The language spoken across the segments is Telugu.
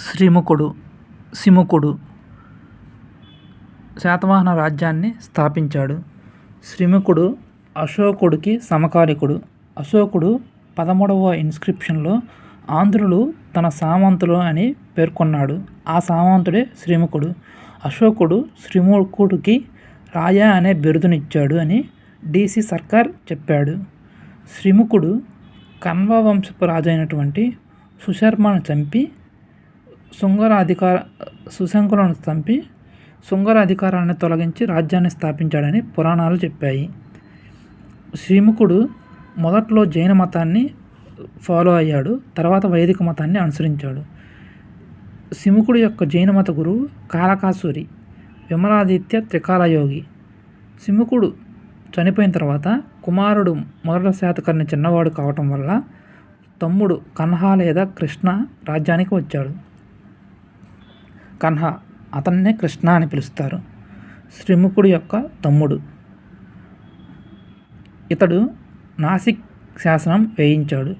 శ్రీముఖుడు సిముకుడు శాతవాహన రాజ్యాన్ని స్థాపించాడు. శ్రీముఖుడు అశోకుడికి సమకాలికుడు. అశోకుడు 13వ ఇన్స్క్రిప్షన్లో ఆంధ్రులు తన సామంతులు అని పేర్కొన్నాడు. ఆ సామంతుడే శ్రీముఖుడు. అశోకుడు శ్రీముఖుడికి రాజా అనే బిరుదునిచ్చాడు అని DC సర్కార్ చెప్పాడు. శ్రీముఖుడు కన్వ వంశపు రాజైనటువంటి సుశర్మను చంపి సుశంకులను చంపి శుంగర అధికారాన్ని తొలగించి రాజ్యాన్ని స్థాపించాడని పురాణాలు చెప్పాయి. శ్రీముఖుడు మొదట్లో జైన మతాన్ని ఫాలో అయ్యాడు. తర్వాత వైదిక మతాన్ని అనుసరించాడు. సిముకుడు యొక్క జైన మత గురువు కాలకాసురి, విమలాదిత్య త్రికాలయోగి. సిముకుడు చనిపోయిన తర్వాత కుమారుడు మొదటి శాతకర్ణి చిన్నవాడు కావటం వల్ల తమ్ముడు కన్హా లేదా కృష్ణ రాజ్యానికి వచ్చాడు. కన్హా, అతన్నే కృష్ణ అని పిలుస్తారు, శ్రీముఖుడి యొక్క తమ్ముడు. ఇతడు నాసిక్ శాసనం వేయించాడు.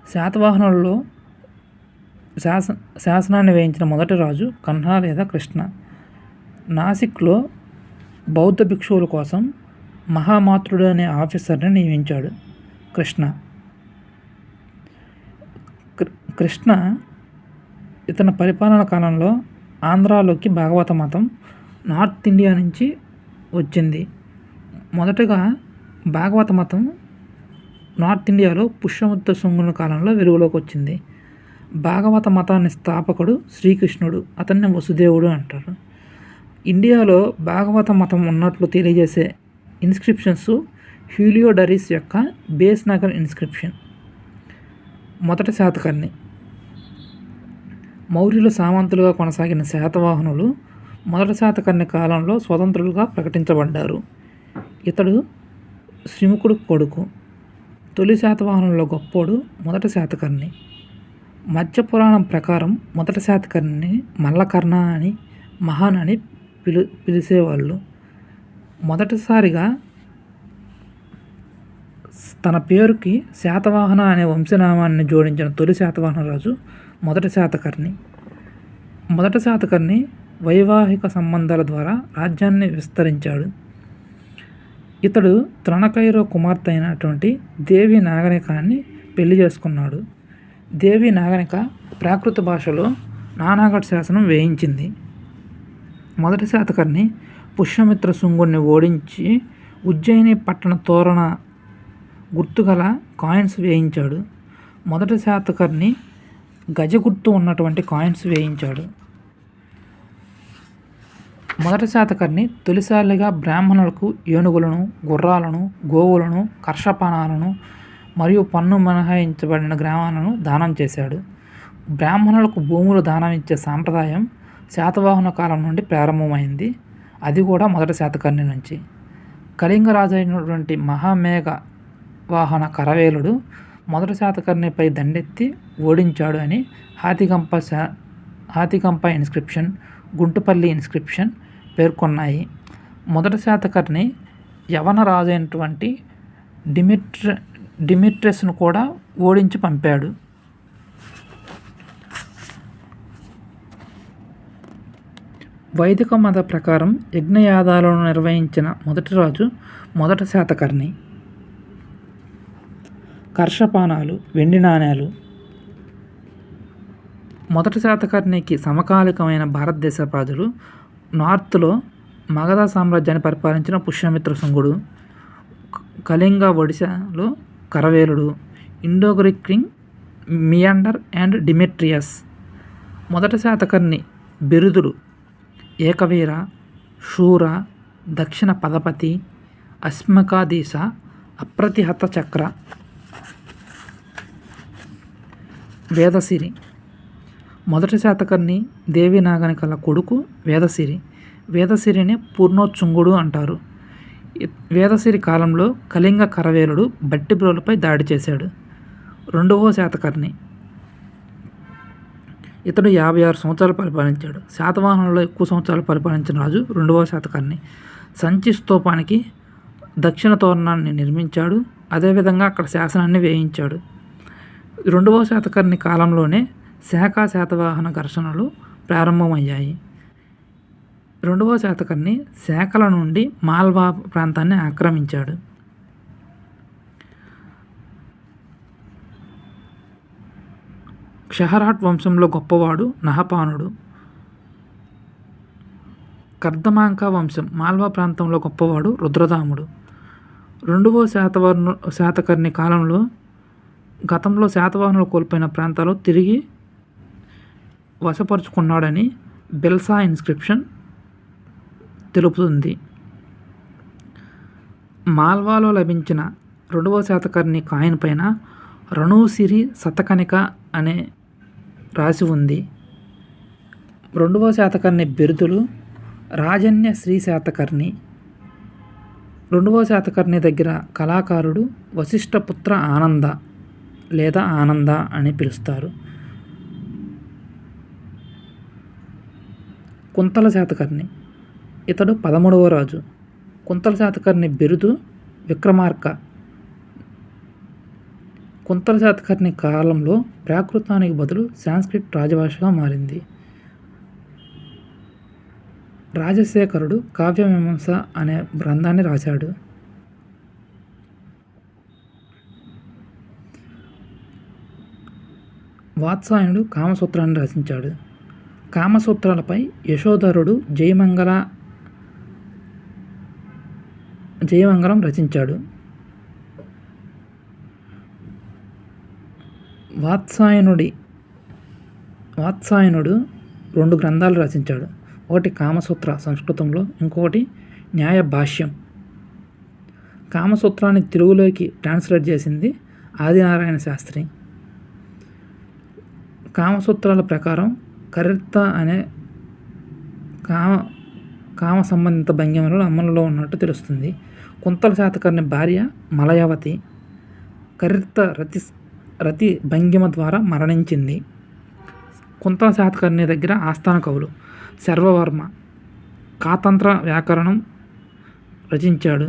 శాతవాహనులలో శాసనాన్ని వేయించిన మొదటి రాజు కన్హా లేదా కృష్ణ. నాసిక్లో బౌద్ధ భిక్షువుల కోసం మహామాతృడు అనే ఆఫీసర్ని నియమించాడు కృష్ణ. ఇతని పరిపాలన కాలంలో ఆంధ్రాలోకి భాగవత మతం నార్త్ ఇండియా నుంచి వచ్చింది. మొదటగా భాగవత మతం నార్త్ ఇండియాలో పుష్యమిత్ర శుంగుని కాలంలో వెలుగులోకి వచ్చింది. భాగవత మతాన్ని స్థాపకుడు శ్రీకృష్ణుడు. అతన్ని వసుదేవుడు అంటారు. ఇండియాలో భాగవత మతం ఉన్నట్లు తెలియజేసే ఇన్స్క్రిప్షన్స్ హ్యూలియోడరిస్ యొక్క బేస్ నగర్ ఇన్స్క్రిప్షన్. మొదటి శాతకర్ణి. మౌర్యుల సామంతులుగా కొనసాగిన శాతవాహనులు మొదటి శాతకర్ణి కాలంలో స్వతంత్రులుగా ప్రకటించబడ్డారు. ఇతడు శ్రీముఖుడు కొడుకు. తొలి శాతవాహనుల్లో గొప్పోడు మొదటి శాతకర్ణి. మత్స్య పురాణం ప్రకారం మొదటి శాతకర్ణిని మల్లకర్ణ అని, మహాన్ అని పిలిచేవాళ్ళు. మొదటిసారిగా తన పేరుకి శాతవాహన అనే వంశనామాన్ని జోడించిన తొలి శాతవాహన రాజు మొదటి శాతకర్ణి. మొదటి శాతకర్ణి వైవాహిక సంబంధాల ద్వారా రాజ్యాన్ని విస్తరించాడు. ఇతడు త్రణకైరో కుమార్తె అయినటువంటి దేవి నాగనికాన్ని పెళ్లి చేసుకున్నాడు. దేవి నాగనిక ప్రాకృత భాషలో నానాగఢ్ శాసనం వేయించింది. మొదటి శాతకర్ణి పుష్యమిత్ర శుంగుణ్ణి ఓడించి ఉజ్జయిని పట్టణ తోరణ గుర్తుగల కాయిన్స్ వేయించాడు. మొదటి శాతకర్ణి గజ గుర్తు ఉన్నటువంటి కాయిన్స్ వేయించాడు. మొదటి శాతకర్ణి తొలిసారిగా బ్రాహ్మణులకు ఏనుగులను, గుర్రాలను, గోవులను, కర్షపానాలను మరియు పన్ను మినహాయించబడిన గ్రామాలను దానం చేశాడు. బ్రాహ్మణులకు భూములు దానం ఇచ్చే సాంప్రదాయం శాతవాహన కాలం నుండి ప్రారంభమైంది. అది కూడా మొదటి శాతకర్ణి నుంచి. కళింగరాజు అయినటువంటి మహామేఘ వాహన కరవేలుడు మొదటి శాతకర్ణిపై దండెత్తి ఓడించాడు అని హాతిగంప ఇన్స్క్రిప్షన్, గుంటుపల్లి ఇన్స్క్రిప్షన్ పేర్కొన్నాయి. మొదటి శాతకర్ణి యవన రాజు అయినటువంటి డిమిట్రస్ను కూడా ఓడించి పంపాడు. వైదిక మత ప్రకారం యజ్ఞయాగాలను నిర్వహించిన మొదటి రాజు మొదటి శాతకర్ణి. కర్షపానాలు, వెండి నాణేలు. మొదటి శాతకర్ణికి సమకాలికమైన భారతదేశ రాజులు నార్త్లో మగధ సామ్రాజ్యాన్ని పరిపాలించిన పుష్యమిత్ర శుంగుడు, కళింగ ఒడిశాలో కరవేలుడు, ఇండోగ్రీక్ కింగ్ మియాండర్ అండ్ డిమెట్రియస్. మొదటి శాతకర్ణి బిరుదులు ఏకవీర, శూర, దక్షిణ పదపతి, అస్మకాధీశ, అప్రతిహత చక్ర. వేదసిరి. మొదటి శాతకర్ణి దేవి నాగనికల కొడుకు వేదసిరి. వేదసిరిని పూర్ణోత్సుంగుడు అంటారు. వేదసిరి కాలంలో కళింగ కరవేలుడు బట్టిబ్రోలుపై దాడి చేశాడు. రెండవ శాతకర్ణి. ఇతడు 56 సంవత్సరాలు పరిపాలించాడు. శాతవాహనంలో ఎక్కువ సంవత్సరాలు పరిపాలించిన రాజు రెండవ శాతకర్ణి. సంచి స్తూపానికి దక్షిణ తోరణాన్ని నిర్మించాడు. అదేవిధంగా అక్కడ శాసనాన్ని వేయించాడు. రెండవ శాతకర్ణి కాలంలోనే శాతవాహన ఘర్షణలు ప్రారంభమయ్యాయి. 2వ శాతకర్ణి శాకల నుండి మాల్వా ప్రాంతాన్ని ఆక్రమించాడు. క్షహరాట్ వంశంలో గొప్పవాడు నహపానుడు. కర్దమాంక వంశం మాల్వా ప్రాంతంలో గొప్పవాడు రుద్రదాముడు. 2వ శాతకర్ణి కాలంలో గతంలో శాతవాహనులు కోల్పోయిన ప్రాంతాలు తిరిగి వశపరుచుకున్నాడని బెల్సా ఇన్స్క్రిప్షన్ తెలుపుతుంది. మాల్వాలో లభించిన 2వ శాతకర్ణి కాయిన్ పైన రణూసిరి శతకనిక అనే రాసి ఉంది. 2వ శాతకర్ణి బిరుదులు రాజన్య శ్రీ శాతకర్ణి. 2వ శాతకర్ణి దగ్గర కళాకారుడు వశిష్ఠపుత్ర ఆనంద లేదా ఆనంద అని పిలుస్తారు. కుంతల శాతకర్ణి ఇతడు 13వ రాజు. కుంతల శాతకర్ణి బిరుదు విక్రమార్క. కుంతల శాతకర్ణి కాలంలో ప్రాకృతానికి బదులు సాంస్క్రిట్ రాజభాషగా మారింది. రాజశేఖరుడు కావ్యమీమాంస అనే గ్రంథాన్ని రాశాడు. వాత్సాయనుడు కామసూత్రాన్ని రచించాడు. కామసూత్రాలపై యశోధరుడు జయమంగళం రచించాడు. వాత్సాయనుడు 2 గ్రంథాలు రచించాడు. ఒకటి కామసూత్ర సంస్కృతంలో, ఇంకొకటి న్యాయ భాష్యం. కామసూత్రాన్ని తెలుగులోకి ట్రాన్స్లేట్ చేసింది ఆదినారాయణ శాస్త్రి. కామసూత్రాల ప్రకారం కరిత్త అనే కామ సంబంధిత భంగిమలు అమలులో ఉన్నట్టు తెలుస్తుంది. కుంతల శాతకర్ణి భార్య మలయవతి కరిత్త రతి భంగిమ ద్వారా మరణించింది. కుంతల శాతకర్ణి దగ్గర ఆస్థాన కవులు సర్వవర్మ కాతంత్ర వ్యాకరణం రచించాడు.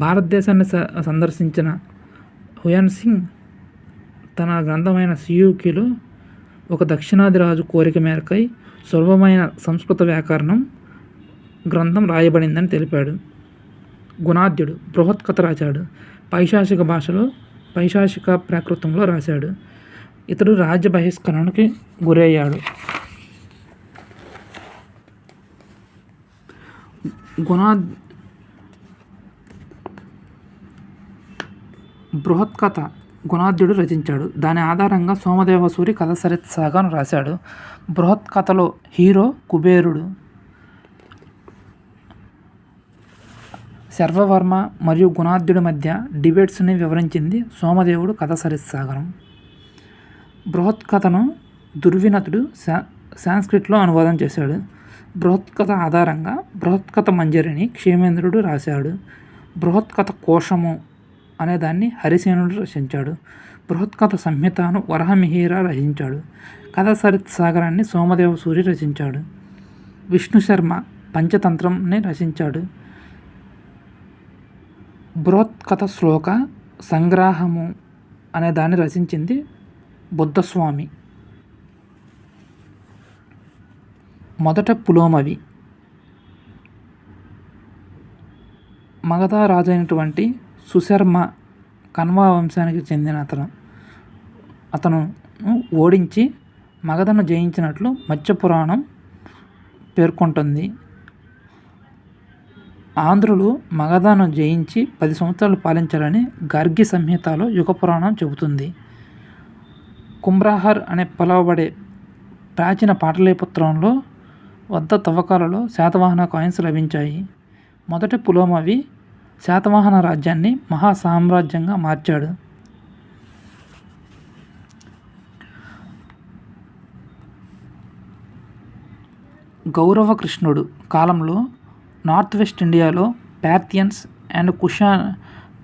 భారతదేశాన్ని సందర్శించిన హుయాన్ సింగ్ తన గ్రంథమైన సియూకిలో ఒక దక్షిణాది రాజు కోరిక మేరకై సులభమైన సంస్కృత వ్యాకరణం గ్రంథం రాయబడిందని తెలిపాడు. గుణాద్యుడు బృహత్కథ రాశాడు. పైశాచిక భాషలో పైశాచిక ప్రాకృతంలో రాశాడు. ఇతడు రాజ్య బహిష్కరణకి గురయ్యాడు. బృహత్కథ గుణాద్యుడు రచించాడు. దాని ఆధారంగా సోమదేవసూరి కథ సరిత్సాగను రాశాడు. బృహత్కథలో హీరో కుబేరుడు. సర్వవర్మ మరియు గుణాద్యుడి మధ్య డిబేట్స్ని వివరించింది సోమదేవుడు కథ సరిత్సాగరం. బృహత్కథను దుర్వినతుడు సాంస్క్రిట్లో అనువాదం చేశాడు. బృహత్కథ ఆధారంగా బృహత్కథ మంజరిని క్షేమేంద్రుడు రాశాడు. బృహత్కథ కోశము అనే దాన్ని హరిసేనుడు రచించాడు. బృహత్కథ సంహితను వరహమిహిర రచించాడు. కథ సరిత్సాగరాన్ని సోమదేవసూరి రచించాడు. విష్ణుశర్మ పంచతంత్రంని రచించాడు. బృహత్కథ శ్లోక సంగ్రహము అనే దాన్ని రచించింది బుద్ధస్వామి. మొదట పులోమవి మగధ రాజైనటువంటి సుశర్మ కన్వా వంశానికి చెందిన అతను ఓడించి మగధను జయించినట్లు మత్స్యపురాణం పేర్కొంటుంది. ఆంధ్రులు మగధను జయించి 10 సంవత్సరాలు పాలించాలని గార్గి సంహితలో యుగపురాణం చెబుతుంది. కుంభ్రాహర్ అనే పిలువబడే ప్రాచీన పాటలీపుత్రంలో వద్ద తవ్వకాలలో శాతవాహన కాయిన్స్ లభించాయి. మొదటి పులోమవి శాతవాహన రాజ్యాన్ని మహాసామ్రాజ్యంగా మార్చాడు. గౌరవకృష్ణుడు కాలంలో నార్త్ వెస్ట్ ఇండియాలో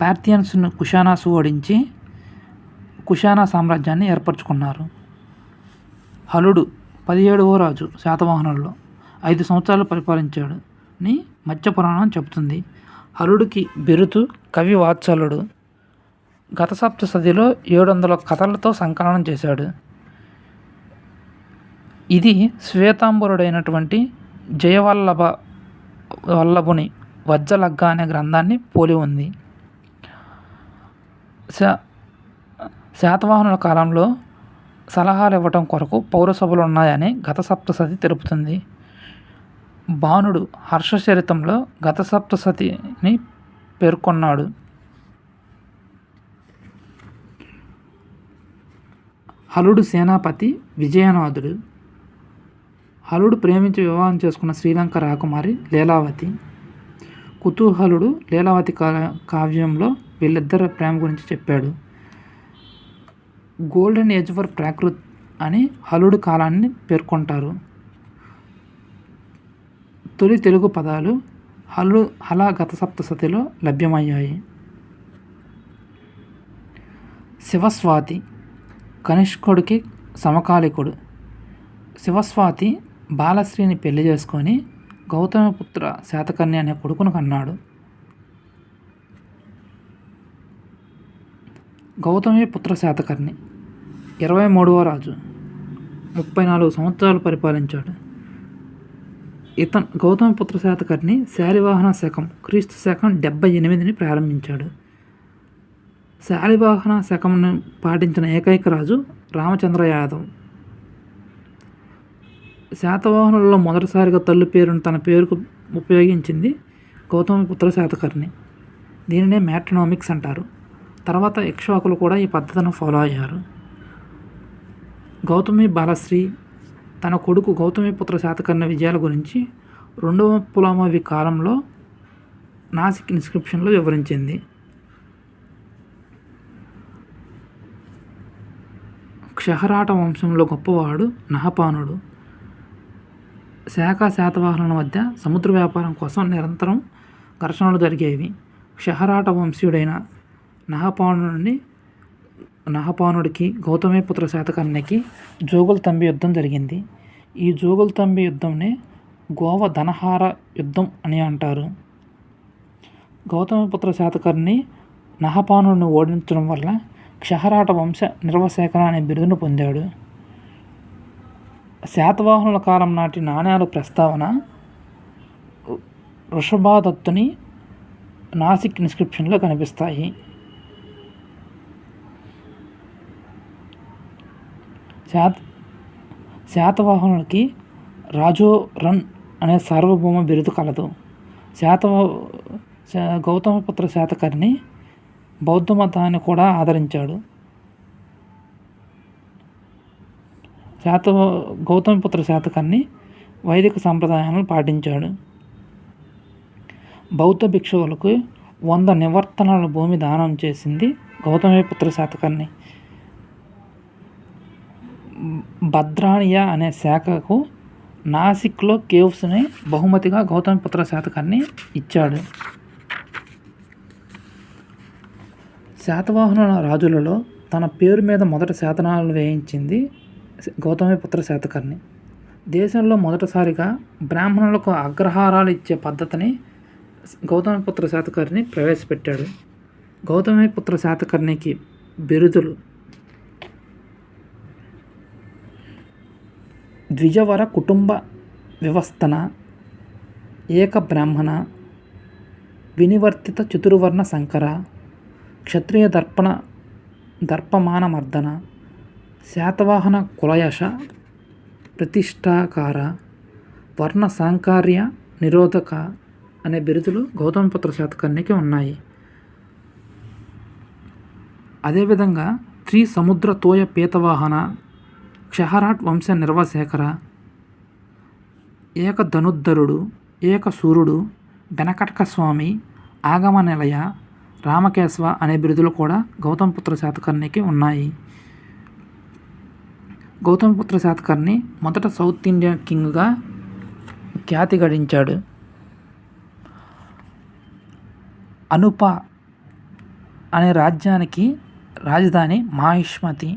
పార్థియన్స్ను కుషానాసు ఓడించి కుషానా సామ్రాజ్యాన్ని ఏర్పరచుకున్నారు. హలుడు 17వ రాజు శాతవాహనుల్లో 5 సంవత్సరాలు పరిపాలించాడు అని మత్స్యపురాణం చెబుతుంది. హలుడికి బిరుదు కవి వాత్సలుడు. గత సప్తశతిలో 700 కథలతో సంకలనం చేశాడు. ఇది శ్వేతాంబరుడైనటువంటి వల్లభుని వజ్రలగ్గ అనే గ్రంథాన్ని పోలి ఉంది. శాతవాహనుల కాలంలో సలహాలు ఇవ్వటం కొరకు పౌరసభలు ఉన్నాయని గతసప్తశతి తెలుపుతుంది. బాణుడు హర్షచరితంలో గతసప్తశతిని పేర్కొన్నాడు. హలుడు సేనాపతి విజయనాథుడు. హలుడు ప్రేమించి వివాహం చేసుకున్న శ్రీలంక రాకుమారి లీలావతి. కుతూహలుడు లీలావతి కావ్యంలో వీళ్ళిద్దరి ప్రేమ గురించి చెప్పాడు. గోల్డెన్ ఏజ్ ఫర్ ప్రాకృత్ అని హలుడు కాలాన్ని పేర్కొంటారు. తొలి తెలుగు పదాలు హల గతసప్తశతిలో లభ్యమయ్యాయి. శివస్వాతి కనిష్కుడికి సమకాలికుడు. శివస్వాతి బాలశ్రీని పెళ్లి చేసుకొని గౌతమిపుత్ర శాతకర్ణి అనే కొడుకును కన్నాడు. గౌతమిపుత్ర శాతకర్ణి 23వ రాజు, 34 సంవత్సరాలు పరిపాలించాడు. గౌతమిపుత్ర శాతకర్ణి శాలివాహన శకం క్రీస్తు శకం 78ని ప్రారంభించాడు. శాలివాహన శకంను పాటించిన ఏకైక రాజు రామచంద్ర యాదవ్. శాతవాహనులలో మొదటిసారిగా తల్లి పేరును తన పేరుకు ఉపయోగించింది గౌతమిపుత్ర శాతకర్ణి. దీనినే మ్యాట్రినోమిక్స్ అంటారు. తర్వాత ఇక్ష్వాకులు కూడా ఈ పద్ధతిని ఫాలో అయ్యారు. గౌతమి బాలశ్రీ తన కొడుకు గౌతమిపుత్ర శాతకర్ణి విజయాల గురించి 2వ పులమావి కాలంలో నాసిక్ ఇన్స్క్రిప్షన్లో వివరించింది. క్షహరాట వంశంలో గొప్పవాడు నహపానుడు. శాతవాహనుల మధ్య సముద్ర వ్యాపారం కోసం నిరంతరం ఘర్షణలు జరిగేవి. క్షహరాట వంశీయుడైన నహపానుడికి గౌతమిపుత్ర శాతకర్ణికి జోగుల్తంబి యుద్ధం జరిగింది. ఈ జోగుల్తంబి యుద్ధంనే గోవ ధనహార యుద్ధం అని అంటారు. గౌతమిపుత్ర శాతకర్ణి నహపానుడిని ఓడించడం వల్ల క్షహరాట వంశ నిర్వశేఖర అనే బిరుదును పొందాడు. శాతవాహనుల కాలం నాటి నాణ్యాల ప్రస్తావన వృషభాదత్తుని నాసిక్ ఇన్స్క్రిప్షన్లో కనిపిస్తాయి. శాతవాహనులకి రాజో రన్ అనే సార్వభౌమ బిరుదు కలదు. గౌతమిపుత్ర శాతకర్ణి బౌద్ధ మతాన్ని కూడా ఆదరించాడు. గౌతమిపుత్ర శాతకర్ణి వైదిక సంప్రదాయాలను పాటించాడు. బౌద్ధ భిక్షువులకు 100 నివర్తనాల భూమి దానం చేసింది గౌతమిపుత్ర శాతకర్ణి. భద్రానియా అనే శాఖకు నాసిక్లో కేవ్స్ని బహుమతిగా గౌతమిపుత్ర శాతకర్ణి ఇచ్చాడు. శాతవాహనుల రాజులలో తన పేరు మీద మొదటి శాసనాలు వేయించింది గౌతమిపుత్ర శాతకర్ణి. దేశంలో మొదటిసారిగా బ్రాహ్మణులకు అగ్రహారాలు ఇచ్చే పద్ధతిని గౌతమిపుత్ర శాతకర్ణి ప్రవేశపెట్టాడు. గౌతమిపుత్ర శాతకర్ణికి బిరుదులు: ద్విజవర కుటుంబ వ్యవస్థన, ఏక బ్రాహ్మణ, వినివర్తిత చతుర్వర్ణ సంకర, క్షత్రియ దర్పమానమర్దన, శాతవాహన కులయశ ప్రతిష్టాకార, వర్ణ సాంకర్య నిరోధక అనే బిరుదులు గౌతమిపుత్ర శాతకర్ణికి ఉన్నాయి. అదేవిధంగా త్రిసముద్ర తోయ పీతవాహన, క్షహరాట్ వంశ నిర్వశేఖర, ఏక ధనుద్ధరుడు, ఏక సూర్యుడు, బెనకటక స్వామి, ఆగమ నిలయ, రామకేశవ అనే బిరుదులు కూడా గౌతమిపుత్ర శాతకర్ణికి ఉన్నాయి. గౌతమిపుత్ర శాతకర్ణి మొదట సౌత్ ఇండియా కింగ్గా ఖ్యాతి గడించాడు. అనుప అనే రాజ్యానికి రాజధాని మాహిష్మతి.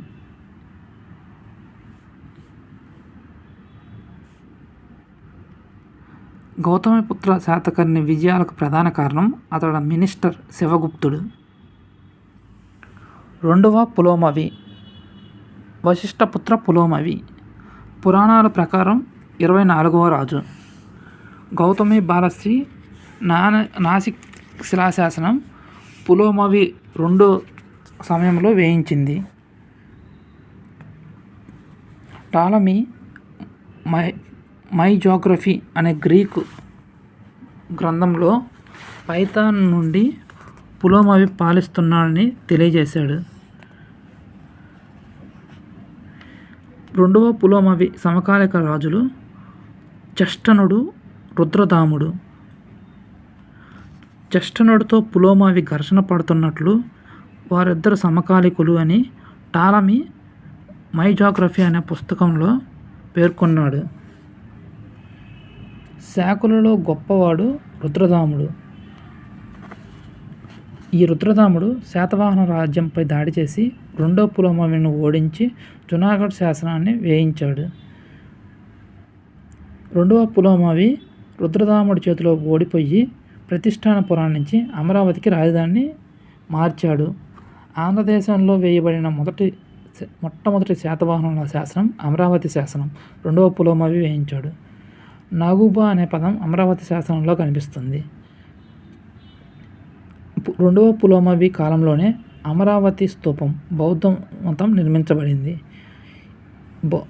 గౌతమిపుత్ర శాతకర్ణి విజయాలకు ప్రధాన కారణం అతడు మినిస్టర్ శివగుప్తుడు. 2వ పులోమవి, వశిష్ఠపుత్ర పులోమవి. పురాణాల ప్రకారం 24వ రాజు. గౌతమి బాలశ్రీ నాసిక్ శిలాశాసనం పులోమవి రెండో సమయంలో వేయించింది. టాలమీ మై జోగ్రఫీ అనే గ్రీకు గ్రంథంలో పైథాన్ నుండి పులోమవి పాలిస్తున్నాడని తెలియజేశాడు. రెండవ పులోమవి సమకాలిక రాజులు చష్టనుడు, రుద్రదాముడు. చష్టనుడితో పులోమవి ఘర్షణ పడుతున్నట్లు వారిద్దరు సమకాలికులు అని టాలమీ మై జోగ్రఫీ అనే పుస్తకంలో పేర్కొన్నాడు. శాకులలో గొప్పవాడు రుద్రదాముడు. ఈ రుద్రదాముడు శాతవాహన రాజ్యంపై దాడి చేసి రెండో పులోమవిని ఓడించి జునాగఢ్ శాసనాన్ని వేయించాడు. రెండవ పులోమవి రుద్రదాముడి చేతిలో ఓడిపోయి ప్రతిష్టానపురం నుంచి అమరావతికి రాజధానిని మార్చాడు. ఆంధ్రదేశంలో వేయబడిన మొట్టమొదటి శాతవాహనుల శాసనం అమరావతి శాసనం రెండవ పులోమవి వేయించాడు. నాగుబా అనే పదం అమరావతి శాసనంలో కనిపిస్తుంది. రెండవ పులోమవి కాలంలోనే అమరావతి స్తూపం బౌద్ధ మతం నిర్మించబడింది.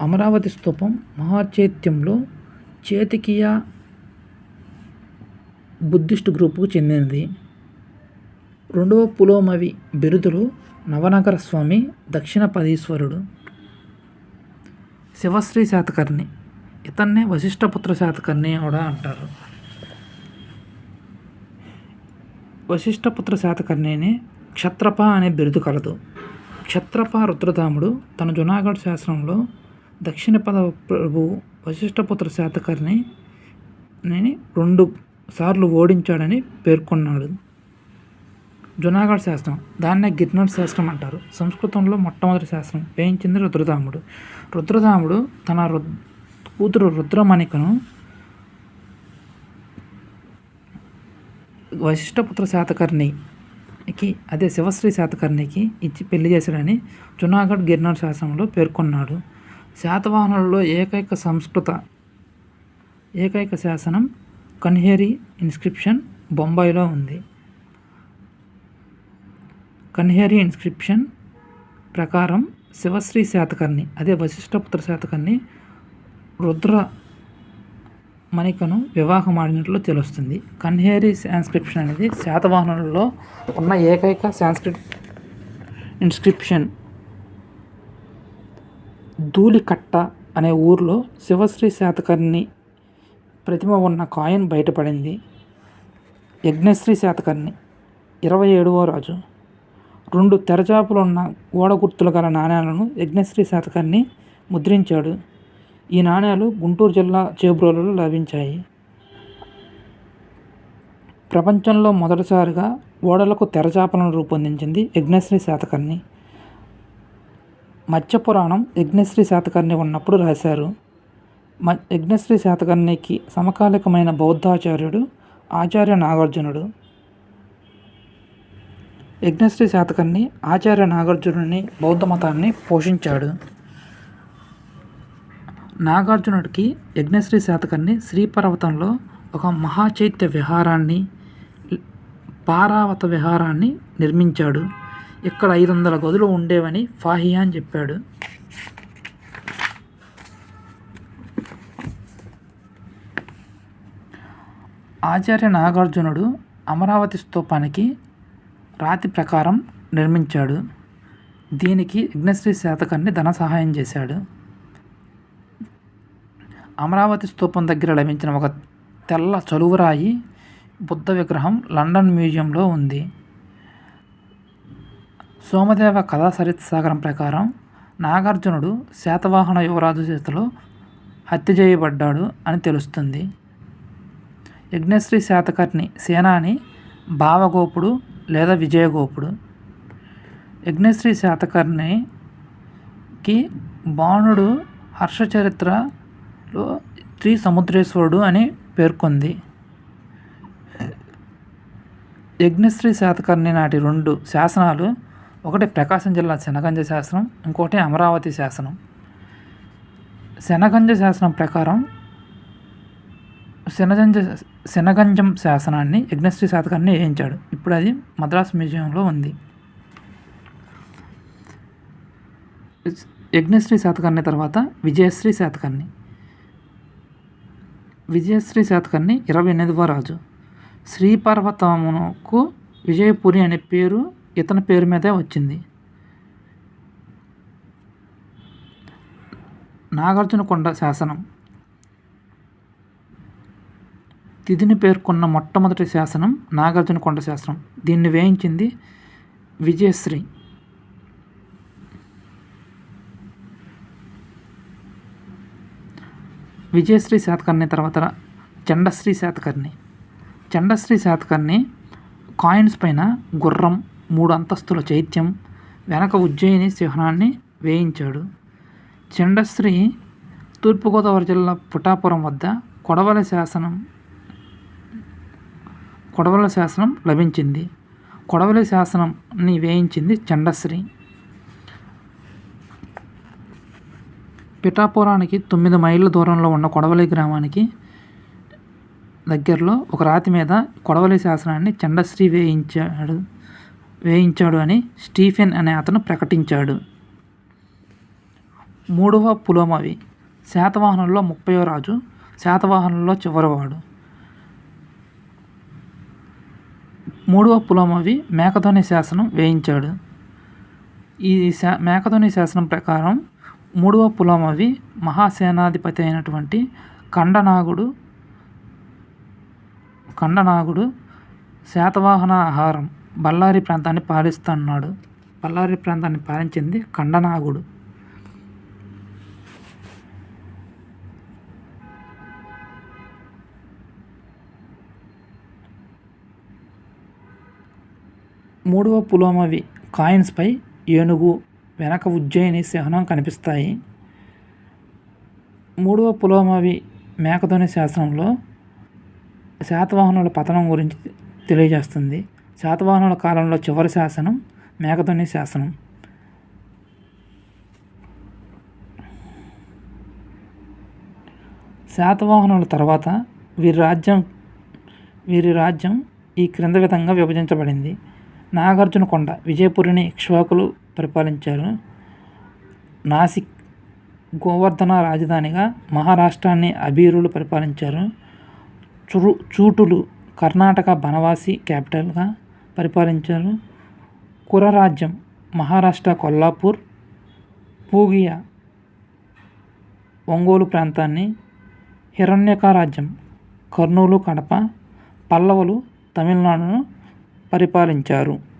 అమరావతి స్తూపం మహాచైత్యంలో చేతికియ బుద్ధిస్టు గ్రూపుకు చెందినది. రెండవ పులోమవి బిరుదులు నవనగర స్వామి, దక్షిణ పదీశ్వరుడు. శివశ్రీ శాతకర్ణి, ఇతన్నే వశిష్ఠపుత్ర శాతకర్ణి కూడా అంటారు. వశిష్ఠపుత్ర శాతకర్ణిని క్షత్రప అనే బిరుదు కలదు. క్షత్రప రుద్రదాముడు తన జునాగఢ్ శాసనంలో దక్షిణ పద ప్రభువు వశిష్ఠపుత్ర శాతకర్ణిని 2 సార్లు ఓడించాడని పేర్కొన్నాడు. జునాగఢ్ శాసనం, దాన్నే గిర్నర్ శాసనం అంటారు. సంస్కృతంలో మొట్టమొదటి శాసనం వేయించింది రుద్రదాముడు. రుద్రదాముడు తన కూతురు రుద్రమణికను వశిష్ఠపుత్ర శాతకర్ణికి, అదే శివశ్రీ శాతకర్ణికి ఇచ్చి పెళ్లి చేశాడని జునాగఢ్ గిర్నర్ శాసనంలో పేర్కొన్నాడు. శాతవాహనులలో ఏకైక శాసనం కన్హేరి ఇన్స్క్రిప్షన్ బొంబాయిలో ఉంది. కన్హేరి ఇన్స్క్రిప్షన్ ప్రకారం శివశ్రీ శాతకర్ణి, అదే వశిష్ఠపుత్ర శాతకర్ణి రుద్రమణికను వివాహమాడినట్లు తెలుస్తుంది. కన్హేరి ఇన్స్క్రిప్షన్ అనేది శాతవాహనులలో ఉన్న ఏకైక ఇన్స్క్రిప్షన్. ధూళికట్ట అనే ఊర్లో శివశ్రీ శాతకర్ణి ప్రతిమ ఉన్న కాయిన్ బయటపడింది. యజ్ఞశ్రీ శాతకర్ణి 27వ రాజు. 2 తెరచాపులున్న ఓడ గుర్తులు గల నాణేలను యజ్ఞశ్రీ శాతకర్ణి ముద్రించాడు. ఈ నాణేలు గుంటూరు జిల్లా చేబ్రోలులో లభించాయి. ప్రపంచంలో మొదటిసారిగా ఓడలకు తెరచాపలను రూపొందించింది యజ్ఞశ్రీ శాతకర్ణి. మత్స్యపురాణం యజ్ఞశ్రీ శాతకర్ణి ఉన్నప్పుడు రాశారు. యజ్ఞశ్రీ శాతకర్ణికి సమకాలికమైన బౌద్ధాచార్యుడు ఆచార్య నాగార్జునుడు. యజ్ఞశ్రీ శాతకర్ణి ఆచార్య నాగార్జునుని బౌద్ధ మతాన్ని పోషించాడు. నాగార్జునుడికి యజ్ఞశ్రీ శాతకర్ణి శ్రీపర్వతంలో ఒక మహాచైత్య విహారాన్ని, పారావత విహారాన్ని నిర్మించాడు. ఇక్కడ 500 గదులు ఉండేవని ఫాహియాన్ చెప్పాడు. ఆచార్య నాగార్జునుడు అమరావతి స్తూపానికి రాతి ప్రకారం నిర్మించాడు. దీనికి యజ్ఞశ్రీ శాతకర్ణి ధన సహాయం చేశాడు. అమరావతి స్తూపం దగ్గర లభించిన ఒక తెల్ల చలువరాయి బుద్ధ విగ్రహం లండన్ మ్యూజియంలో ఉంది. సోమదేవ కథా సరిత్సాగరం ప్రకారం నాగార్జునుడు శాతవాహన యువరాజు చేతిలో హత్య చేయబడ్డాడు అని తెలుస్తుంది. యజ్ఞశ్రీ శాతకర్ణి సేనాని భావగోపుడు లేదా విజయగోపుడు. యజ్ఞశ్రీ శాతకర్ణికి బాణుడు హర్షచరిత్రలో త్రిసముద్రేశ్వరుడు అని పేర్కొంది. యజ్ఞశ్రీ శాతకర్ణి నాటి 2 శాసనాలు, ఒకటి ప్రకాశం జిల్లా శనగంజ శాసనం, ఇంకోటి అమరావతి శాసనం. శనగంజ శాసనం ప్రకారం శనగంజం శాసనాన్ని యజ్ఞశ్రీ శాతకర్ణి వేయించాడు. ఇప్పుడు అది మద్రాస్ మ్యూజియంలో ఉంది. యజ్ఞశ్రీ శాతకర్ణి తర్వాత విజయశ్రీ శాతకర్ణి. విజయశ్రీ శాతకర్ణి 28వ రాజు. శ్రీపర్వతమునకు విజయపురి అనే పేరు ఇతని పేరు మీదే వచ్చింది. నాగార్జునకొండ శాసనం. తిథిని పేర్కొన్న మొట్టమొదటి శాసనం నాగార్జునకొండ శాసనం. దీన్ని వేయించింది విజయశ్రీ. విజయశ్రీ శాతకర్ణి తర్వాత చండశ్రీ శాతకర్ణి. చండశ్రీ శాతకర్ణి కాయిన్స్ పైన గుర్రం, 3 అంతస్తుల చైత్యం, వెనక ఉజ్జయిని చిహ్నాన్ని వేయించాడు. చండశ్రీ తూర్పుగోదావరి జిల్లా పుటాపురం వద్ద కొడవలి శాసనం లభించింది. కొడవలి శాసనంని వేయించింది చండశ్రీ. పిఠాపురానికి 9 మైళ్ళ దూరంలో ఉన్న కొడవలి గ్రామానికి దగ్గరలో ఒక రాతి మీద కొడవలి శాసనాన్ని చండశ్రీ వేయించాడు అని స్టీఫెన్ అనే అతను ప్రకటించాడు. 3వ పులోమవి. శాతవాహనుల్లో 30వ రాజు, శాతవాహనుల్లో చివరివాడు. 3వ పులోమవి మేకధోని శాసనం వేయించాడు. ఈ మేకధోని శాసనం ప్రకారం 3వ పులోమవి మహాసేనాధిపతి అయినటువంటి కండనాగుడు శాతవాహన ఆహారం బళ్ళారి ప్రాంతాన్ని పాలిస్తున్నాడు. బళ్ళారి ప్రాంతాన్ని పాలించింది కండనాగుడు. మూడవ పులోమవి కాయిన్స్పై ఏనుగు, వెనక ఉజ్జయిని చిహ్నం కనిపిస్తాయి. 3వ పులోమవి మేకధోని శాసనంలో శాతవాహనుల పతనం గురించి తెలియజేస్తుంది. శాతవాహనుల కాలంలో చివరి శాసనం మేకధోని శాసనం. శాతవాహనుల తర్వాత వీరి రాజ్యం ఈ క్రింద విధంగా విభజించబడింది. నాగార్జునకొండ విజయపురిని ఇక్ష్వాకులు పరిపాలించారు. నాసిక్ గోవర్ధన రాజధానిగా మహారాష్ట్రాన్ని అబీరులు పరిపాలించారు. చూటులు కర్ణాటక బనవాసి క్యాపిటల్గా పరిపాలించారు. కురరాజ్యం మహారాష్ట్ర కొల్లాపూర్, పూగియ ఒంగోలు ప్రాంతాన్ని, హిరణ్యక రాజ్యం కర్నూలు కడప, పల్లవులు తమిళనాడును పరిపాలించారు.